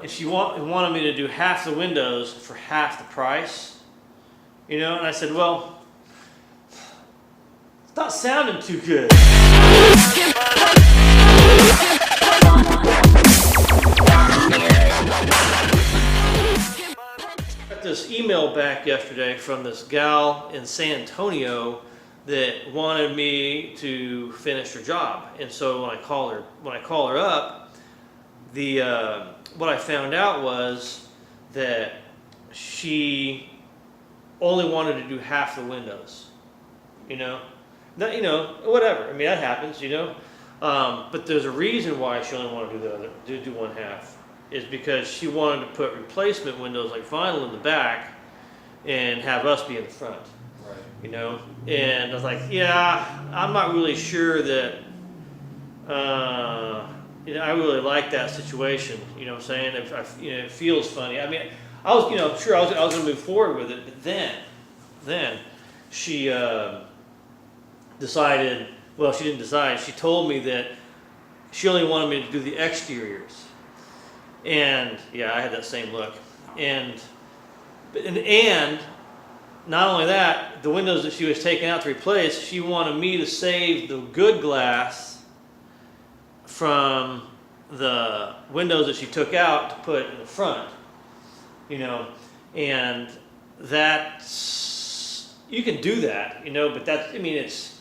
And she wanted me to do half the windows for half the price, and I said, well, it's not sounding too good. Got this email back yesterday from this gal in San Antonio that wanted me to finish her job, and so when I call her up, what I found out was that she only wanted to do half the windows. Whatever. I mean, that happens. But there's a reason why she only wanted to do one half. Is because she wanted to put replacement windows like vinyl in the back and have us be in the front. Right. And I was like, yeah, I'm not really sure that. I really like that situation. You know what I'm saying? It feels funny. I mean, I was, sure I was going to move forward with it, but then she decided. Well, she didn't decide. She told me that she only wanted me to do the exteriors, and yeah, I had that same look. And not only that, the windows that she was taking out to replace, she wanted me to save the good glass from the windows that she took out to put in the front, and that's, you can do that, but that's, it's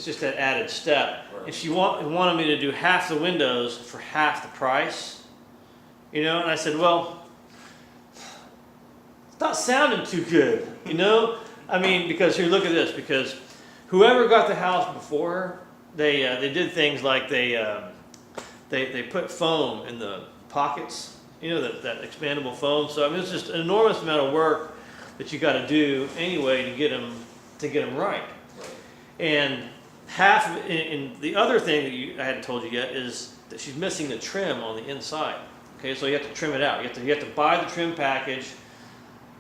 just that added step. Right. And she wanted me to do half the windows for half the price, and I said, well, it's not sounding too good, because here, look at this, because whoever got the house before her, they did things like they put foam in the pockets, that expandable foam. So it's just an enormous amount of work that you got to do anyway to get them right. And and the other thing that I hadn't told you yet is that she's missing the trim on the inside. Okay, so you have to trim it out. You have to buy the trim package,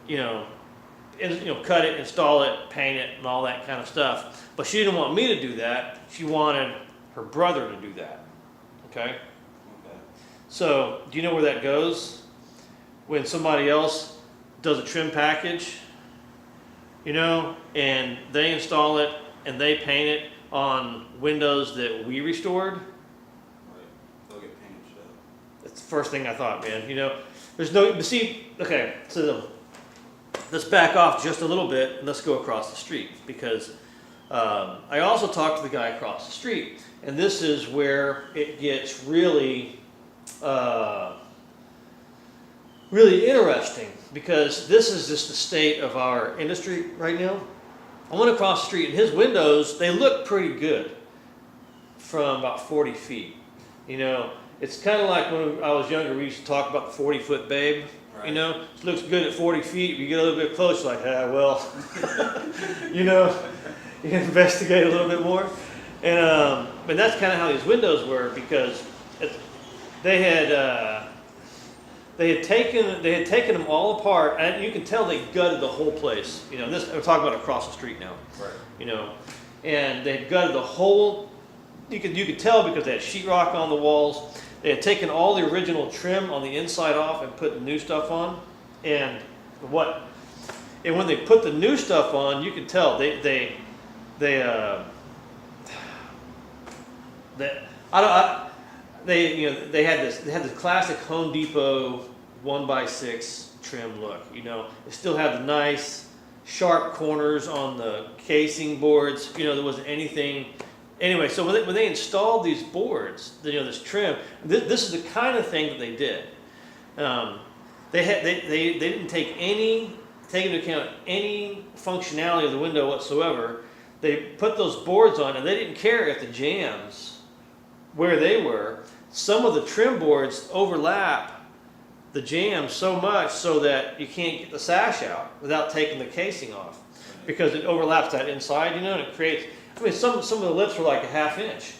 cut it, install it, paint it, and all that kind of stuff. But she didn't want me to do that. She wanted her brother to do that. Okay? So, do you know where that goes? When somebody else does a trim package, and they install it and they paint it on windows that we restored. Right. They'll get painted shut. That's the first thing I thought, man. There's no, but see, okay, so let's back off just a little bit and let's go across the street, because I also talked to the guy across the street, and this is where it gets really interesting, because this is just the state of our industry right now. I went across the street, and his windows, they look pretty good from about 40 feet. It's kind of like when I was younger, we used to talk about the 40-foot babe. Right. It looks good at 40 feet. If you get a little bit closer, like, you can investigate a little bit more. And that's kind of how these windows were, because they had taken them all apart, and you can tell they gutted the whole place. This, we're talking about across the street now. Right. And they had gutted the whole. You could tell because they had sheetrock on the walls. They had taken all the original trim on the inside off and put the new stuff on. And when they put the new stuff on, you could tell they had this classic Home Depot 1x6 trim look. It still had the nice sharp corners on the casing boards. There wasn't anything. Anyway, so when they installed these boards, this trim, this is the kind of thing that they did. They didn't take into account any functionality of the window whatsoever. They put those boards on, and they didn't care if the jambs where they were. Some of the trim boards overlap the jambs so much so that you can't get the sash out without taking the casing off, because it overlaps that inside, and it creates. Some of the lips were like a ½ inch.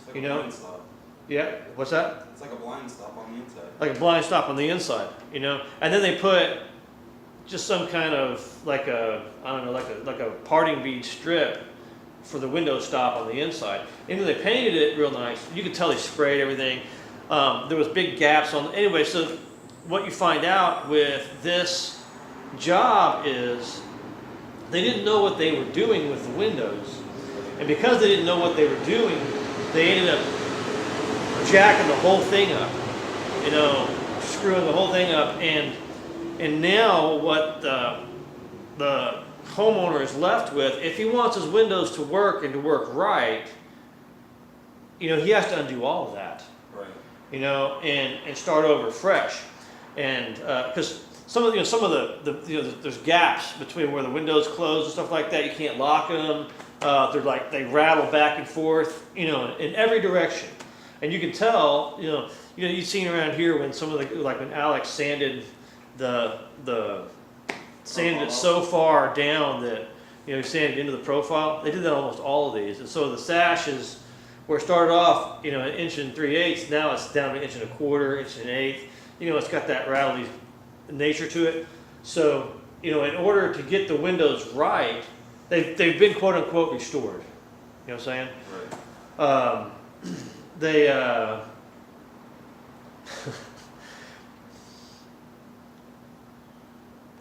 It's like a blind stop. Yeah, what's that? It's like a blind stop on the inside. Like a blind stop on the inside, and then they put just some kind of like a parting bead strip for the window stop on the inside. And then they painted it real nice. You could tell they sprayed everything. There was big gaps on. Anyway, so what you find out with this job is they didn't know what they were doing with the windows, and because they didn't know what they were doing, they ended up jacking the whole thing up. You know, screwing the whole thing up, and now what the homeowner is left with, if he wants his windows to work and to work right, you know, he has to undo all of that. Right. You know, and start over fresh, and because some of there's gaps between where the windows close and stuff like that. You can't lock them. They're like they rattle back and forth, you know, in every direction, and you can tell, you've seen around here when some of the, like when Alex sanded sanded it so far down that, he sanded into the profile. They did that on almost all of these, and so the sash is where it started off, an 1 3/8. Now it's down to 1 1/4, 1 1/8. It's got that rattly nature to it. So, in order to get the windows right, they've been quote unquote restored. You know what I'm saying? Right. They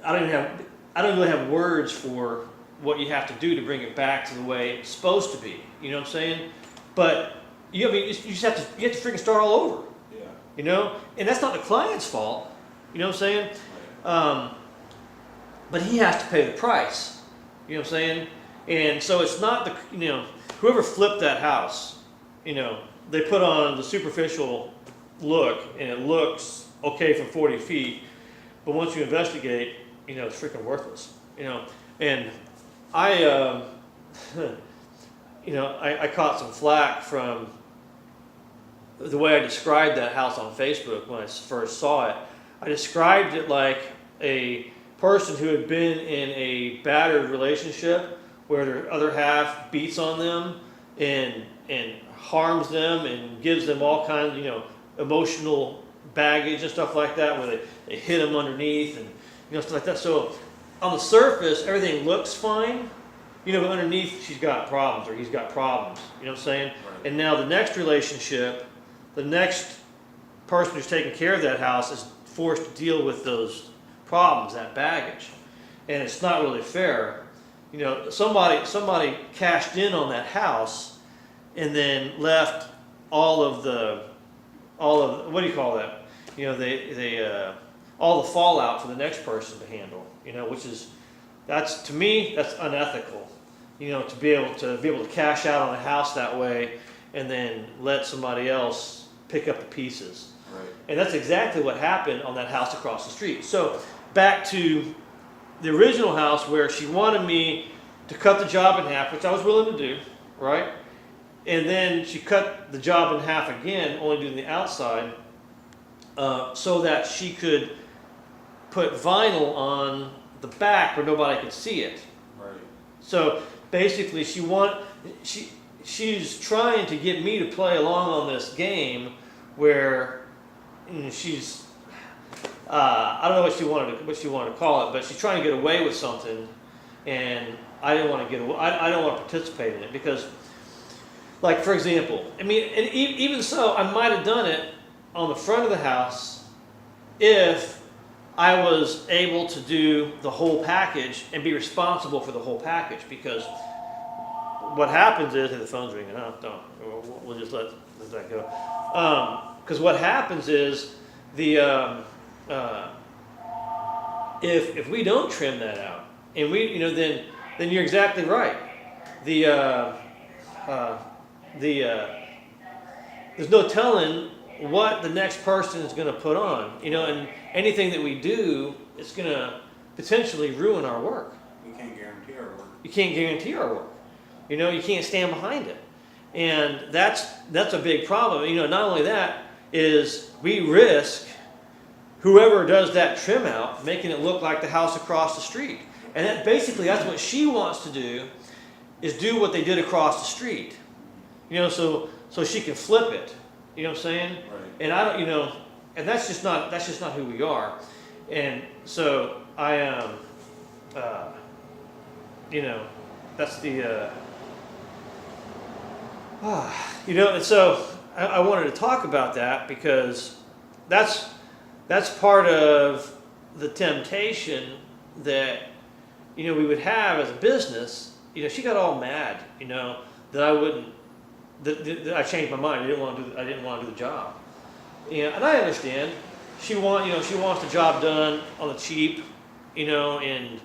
I don't really have words for what you have to do to bring it back to the way it's supposed to be. You know what I'm saying? But you just have to freaking start all over. Yeah. And that's not the client's fault. You know what I'm saying? Right. But he has to pay the price. You know what I'm saying? And so it's not whoever flipped that house, they put on the superficial look and it looks okay from 40 feet, but once you investigate, it's freaking worthless. And I I caught some flack from the way I described that house on Facebook when I first saw it. I described it like a person who had been in a battered relationship where their other half beats on them and harms them and gives them all kinds of, emotional baggage and stuff like that, where they hit them underneath and stuff like that. So on the surface, everything looks fine, but underneath she's got problems or he's got problems. You know what I'm saying? Right. And now the next relationship, the next person who's taking care of that house is forced to deal with those problems, that baggage, and it's not really fair. Somebody cashed in on that house and then left all of what do you call that? All the fallout for the next person to handle. To me that's unethical. To be able to cash out on a house that way and then let somebody else pick up the pieces. Right. And that's exactly what happened on that house across the street. So back to the original house where she wanted me to cut the job in half, which I was willing to do, right? And then she cut the job in half again, only doing the outside, so that she could put vinyl on the back where nobody could see it. Right. So basically she's trying to get me to play along on this game where she's I don't know what she wanted to call it, but she's trying to get away with something, and I didn't want to get away. I don't want to participate in it because, like for example, and even so, I might have done it on the front of the house if I was able to do the whole package and be responsible for the whole package. Because what happens is, the phone's ringing. We'll just let that go. Because what happens is if we don't trim that out, and then you're exactly right. There's no telling what the next person is going to put on, and anything that we do is going to potentially ruin our work. We can't guarantee our work. You can't guarantee our work. You can't stand behind it, and that's a big problem. Not only that is we risk whoever does that trim out making it look like the house across the street, and that's what she wants to do, is do what they did across the street, so she can flip it. You know what I'm saying? Right. And I don't, and that's just not who we are, and so I that's You know, and so I wanted to talk about that because that's part of the temptation that, you know, we would have as a business. You know, she got all mad, you know, that I wouldn't, that I changed my mind. I didn't want to do the job. You know, and I understand. She wants the job done on the cheap, you know, and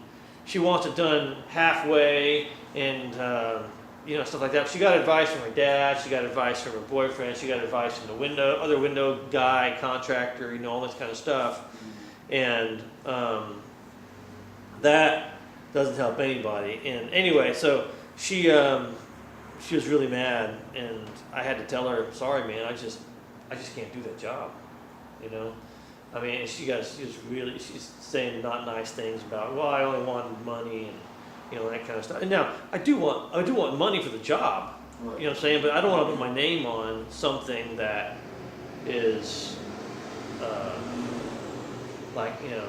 she wants it done halfway, and you know, stuff like that. She got advice from her dad. She got advice from her boyfriend. She got advice from the other window guy, contractor, you know, all this kind of stuff. And that doesn't help anybody. And anyway, so she was really mad, and I had to tell her, sorry, man, I just can't do that job, you know. I mean, she's saying not nice things about, well, I only wanted money and, you know, that kind of stuff. And now I do want money for the job, Right. you know what I'm saying? But I don't want to put my name on something that is, like, you know,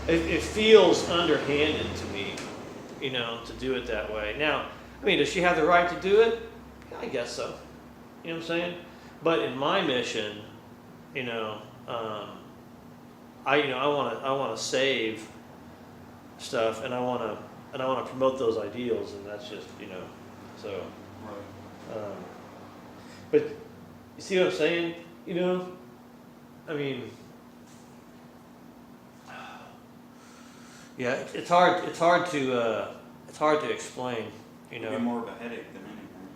it feels underhanded to me, you know, to do it that way. Now, I mean, does she have the right to do it? Yeah, I guess so. You know what I'm saying? But in my mission, you know, I want to save stuff, and I want to promote those ideals, and that's just, you know, so. Right. But you see what I'm saying? You know, I mean, yeah, it's hard to explain. You It'd know, be more of a headache than anything.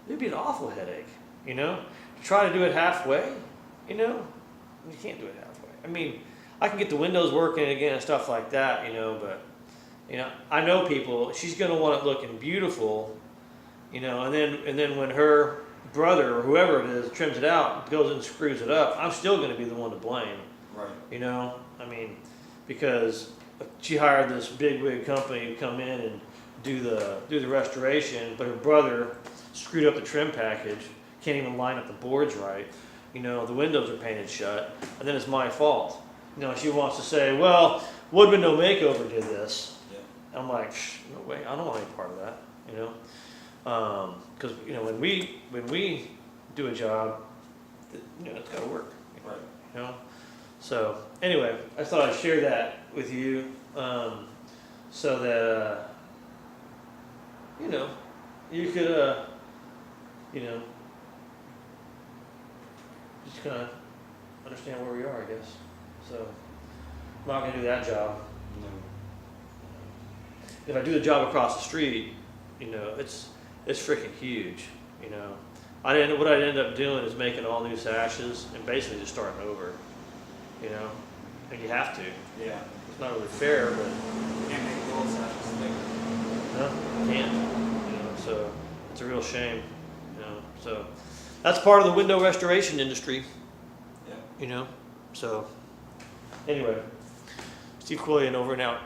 it'd be an awful headache. You know, to try to do it halfway. You know, you can't do it halfway. I mean, I can get the windows working again and stuff like that. You know, but you know, I know people. She's gonna want it looking beautiful. You know, and then when her brother or whoever it is trims it out, goes and screws it up, I'm still gonna be the one to blame. Right. You know, I mean, because she hired this big company to come in and do the restoration, but her brother screwed up the trim package, can't even line up the boards right. You know, the windows are painted shut, and then it's my fault. You know, she wants to say, well, Wood Window Makeover did this. Yeah. I'm like, no way, I don't want any part of that. You know, because you know, when we do a job, you know, it's got to work. Right. You know, so anyway, I thought I'd share that with you, so that you know, you could you know, just kind of understand where we are, I guess. So I'm not gonna do that job. No. If I do the job across the street, you know, it's freaking huge. You know, what I'd end up doing is making all new sashes and basically just starting over. You know, and you have to. Yeah. It's not really fair, but Can't make little sashes bigger. no, you can't. You know, so it's a real shame. You know, so that's part of the window restoration industry. Yeah. You know, so anyway, Steve Quillian over and out.